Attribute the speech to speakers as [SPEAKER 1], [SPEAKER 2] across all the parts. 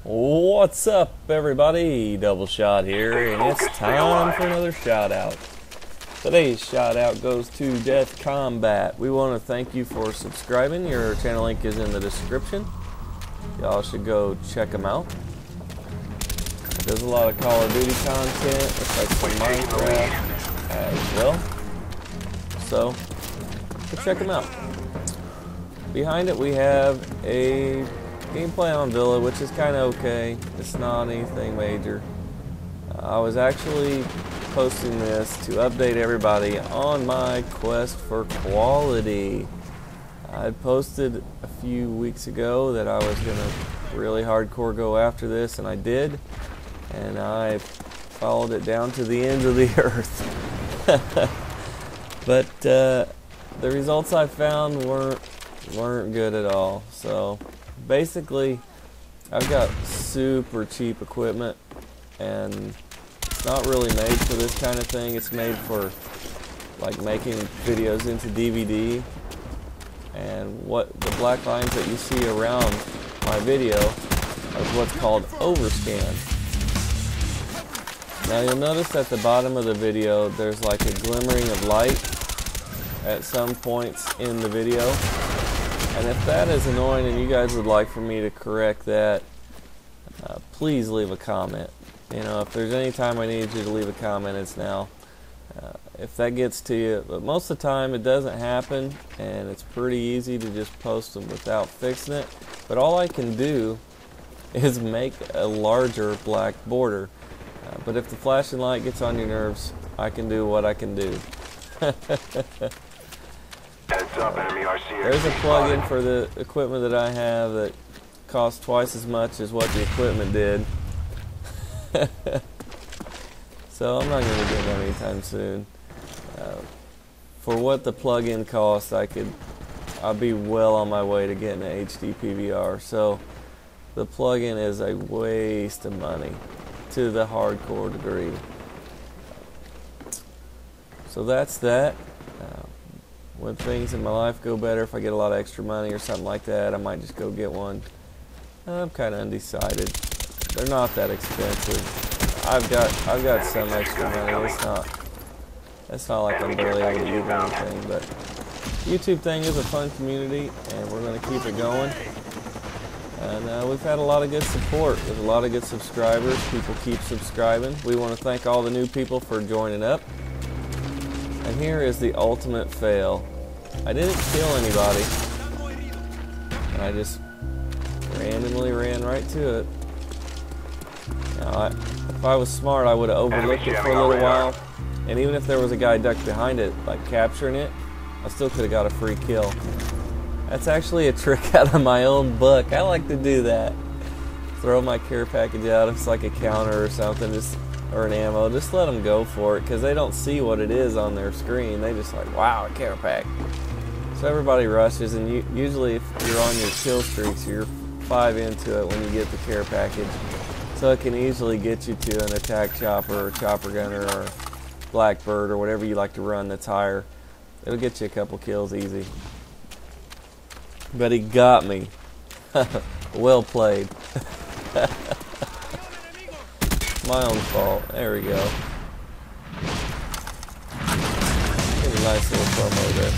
[SPEAKER 1] What's up, everybody? Doubleshot here, and it's time for another shout out. Today's shout out goes to Death Combat. We want to thank you for subscribing. Your channel link is in the description. Y'all should go check him out. There's a lot of Call of Duty content, looks like some Minecraft as well. So, go check him out. Behind it we have a gameplay on Villa, which is kind of okay. It's not anything major. I was actually posting this to update everybody on my quest for quality. I posted a few weeks ago that I was going to really hardcore go after this, and I did. And I followed it down to the ends of the earth. But the results I found weren't good at all. So basically, I've got super cheap equipment, and it's not really made for this kind of thing. It's made for like making videos into DVD, and what the black lines that you see around my video is what's called overscan. Now you'll notice at the bottom of the video there's like a glimmering of light at some points in the video. And if that is annoying and you guys would like for me to correct that, please leave a comment. You know, if there's any time I need you to leave a comment, it's now. If that gets to you, but most of the time it doesn't happen, and it's pretty easy to just post them without fixing it. But all I can do is make a larger black border. But if the flashing light gets on your nerves, I can do what I can do. There's a plug-in for the equipment that I have that costs twice as much as what the equipment did. So I'm not going to get that anytime soon. For what the plug-in costs, I'll be well on my way to getting an HD PVR. So the plug-in is a waste of money to the hardcore degree. So that's that. When things in my life go better, if I get a lot of extra money or something like that, I might just go get one. I'm kind of undecided. They're not that expensive. I've got some extra money. It's not like I'm barely able to eat or anything. But YouTube thing is a fun community, and we're going to keep it going. And we've had a lot of good support. There's a lot of good subscribers. People keep subscribing. We want to thank all the new people for joining up. And here is the ultimate fail. I didn't kill anybody, and I just randomly ran right to it. Now, if I was smart, I would have overlooked it for a little while, and even if there was a guy ducked behind it, like capturing it, I still could have got a free kill. That's actually a trick out of my own book. I like to do that. Throw my care package out if it's like a counter or something, or an ammo. Just let them go for it, because they don't see what it is on their screen. They just like, wow, a care pack. So everybody rushes, and usually if you're on your kill streaks, you're 5 into it when you get the care package. So it can easily get you to an attack chopper or chopper gunner or blackbird or whatever you like to run that's higher. It'll get you a couple kills easy. But he got me. Well played. My own fault. There we go. Pretty nice little promo there.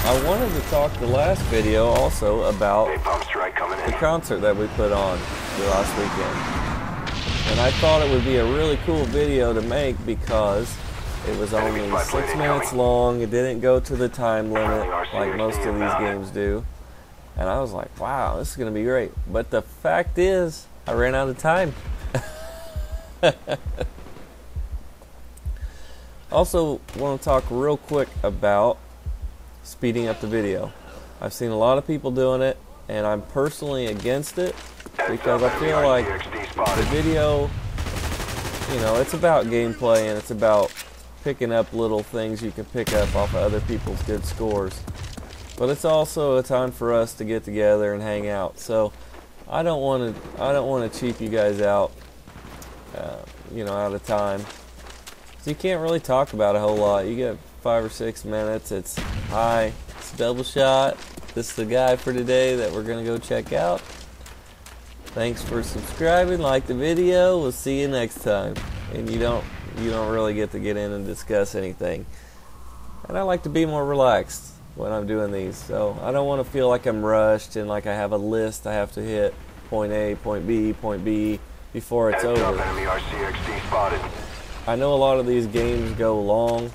[SPEAKER 1] I wanted to talk the last video also about the concert that we put on the last weekend. And I thought it would be a really cool video to make because it was only 6 minutes long. It didn't go to the time limit like most of these games do. And I was like, wow, this is going to be great. But the fact is, I ran out of time. Also, want to talk real quick about speeding up the video. I've seen a lot of people doing it, and I'm personally against it because I feel like the video, you know, it's about gameplay and it's about picking up little things you can pick up off of other people's good scores. But it's also a time for us to get together and hang out. So I don't want to cheap you guys out, you know, out of time. So you can't really talk about a whole lot. You get 5 or 6 minutes. It's, hi, it's Doubleshot. This is the guy for today that we're going to go check out. Thanks for subscribing, like the video. We'll see you next time. And you don't really get to get in and discuss anything. And I like to be more relaxed when I'm doing these. So I don't want to feel like I'm rushed and like I have a list I have to hit. Point A, point B before it's over.
[SPEAKER 2] Enemy RCXD spotted.
[SPEAKER 1] I know a lot of these games go long,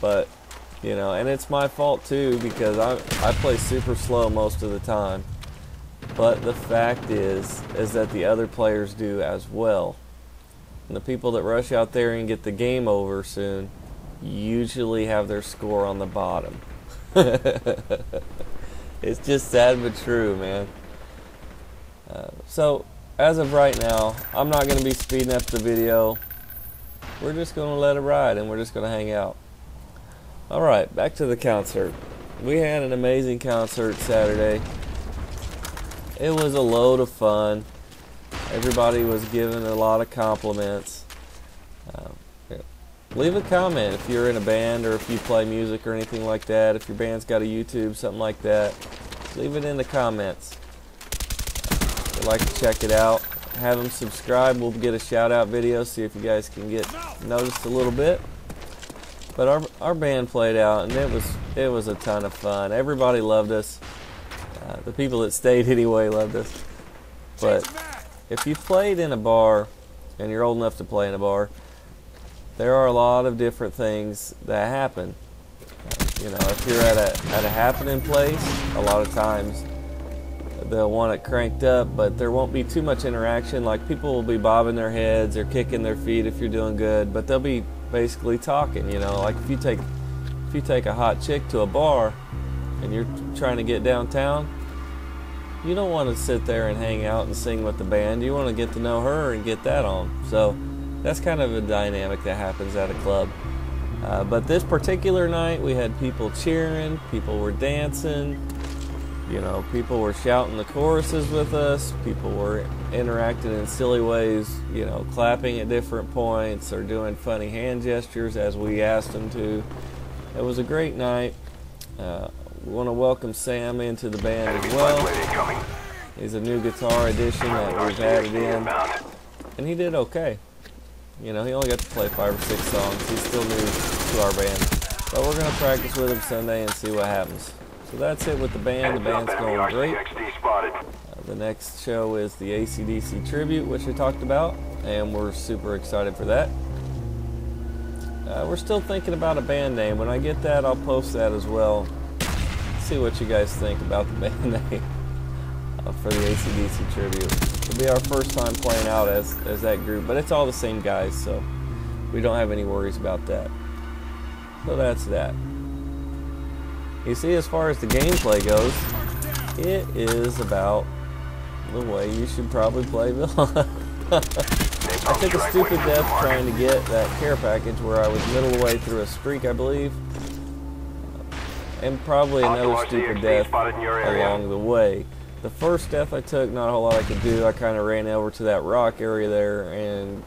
[SPEAKER 1] but you know, and it's my fault too because I play super slow most of the time. But the fact is that the other players do as well. And the people that rush out there and get the game over soon usually have their score on the bottom. It's just sad but true, man. So, as of right now, I'm not going to be speeding up the video. We're just going to let it ride and we're just going to hang out. Alright, back to the concert. We had an amazing concert Saturday. It was a load of fun. Everybody was giving a lot of compliments. Leave a comment if you're in a band or if you play music or anything like that. If your band's got a YouTube, something like that. Leave it in the comments. If you'd like to check it out, have them subscribe. We'll get a shout out video, see if you guys can get noticed a little bit. But our band played out and it was a ton of fun. Everybody loved us. The people that stayed anyway loved us. But if you've played in a bar and you're old enough to play in a bar, there are a lot of different things that happen. You know, if you're at a happening place, a lot of times they'll want it cranked up, but there won't be too much interaction. Like people will be bobbing their heads or kicking their feet if you're doing good, but they'll be basically talking. You know, like if you take a hot chick to a bar and you're trying to get downtown, you don't want to sit there and hang out and sing with the band. You want to get to know her and get that on. So that's kind of a dynamic that happens at a club. But this particular night, we had people cheering, people were dancing, you know, people were shouting the choruses with us, people were interacting in silly ways, you know, clapping at different points or doing funny hand gestures as we asked them to. It was a great night. We want to welcome Sam into the band as well. He's a new guitar addition that we've added in, and he did okay. You know, he only got to play 5 or 6 songs. He's still new to our band, but we're going to practice with him Sunday and see what happens. So that's it with the band. The band's going great. The next show is the AC/DC tribute, which I talked about, and we're super excited for that. We're still thinking about a band name. When I get that, I'll post that as well. See what you guys think about the band name for the AC/DC tribute. It'll be our first time playing out as that group, but it's all the same guys, so we don't have any worries about that. So that's that. You see, as far as the gameplay goes, it is about the way you should probably play Villain. I took a stupid death trying to get that care package where I was middle of the way through a streak, I believe. And probably another stupid death along the way. The first death I took, not a whole lot I could do. I kind of ran over to that rock area there, and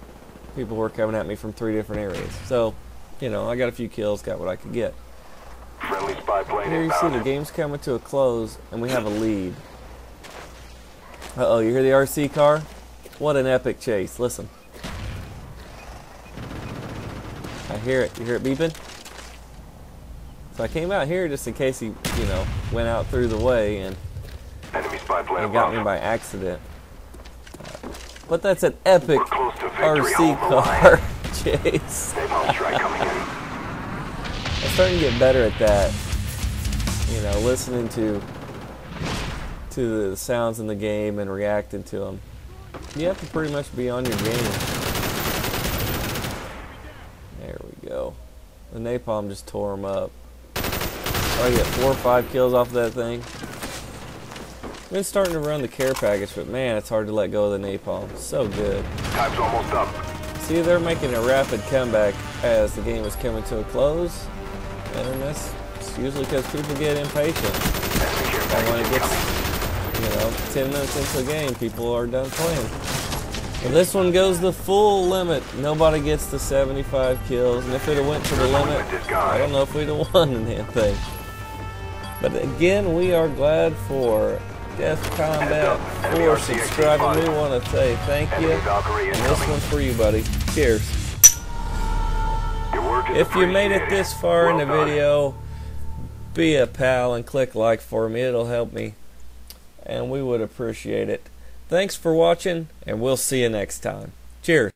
[SPEAKER 1] people were coming at me from 3 different areas. So, you know, I got a few kills, got what I could get. Here you see the game's coming to a close, and we have a lead. Uh-oh, you hear the RC car? What an epic chase. Listen. I hear it. You hear it beeping? So I came out here just in case he, you know, went out through the way and got me by accident. But that's an epic RC car chase. I'm starting to get better at that. You know, listening to the sounds in the game and reacting to them. You have to pretty much be on your game. There we go. The napalm just tore him up. I get 4 or 5 kills off of that thing. I've been starting to run the care package, but man, it's hard to let go of the napalm. So good.
[SPEAKER 2] Time's almost up.
[SPEAKER 1] See, they're making a rapid comeback as the game is coming to a close, and that's usually because people get impatient. And when it gets, you know, 10 minutes into the game, people are done playing. And this one goes the full limit. Nobody gets the 75 kills, and if it had went to the limit, I don't know if we'd have won the damn thing. But again, we are glad for Death Combat for subscribing. We want to say thank you. And this one's for you, buddy. Cheers. If you made it this far in the video, be a pal and click like for me. It'll help me, and we would appreciate it. Thanks for watching, and we'll see you next time. Cheers.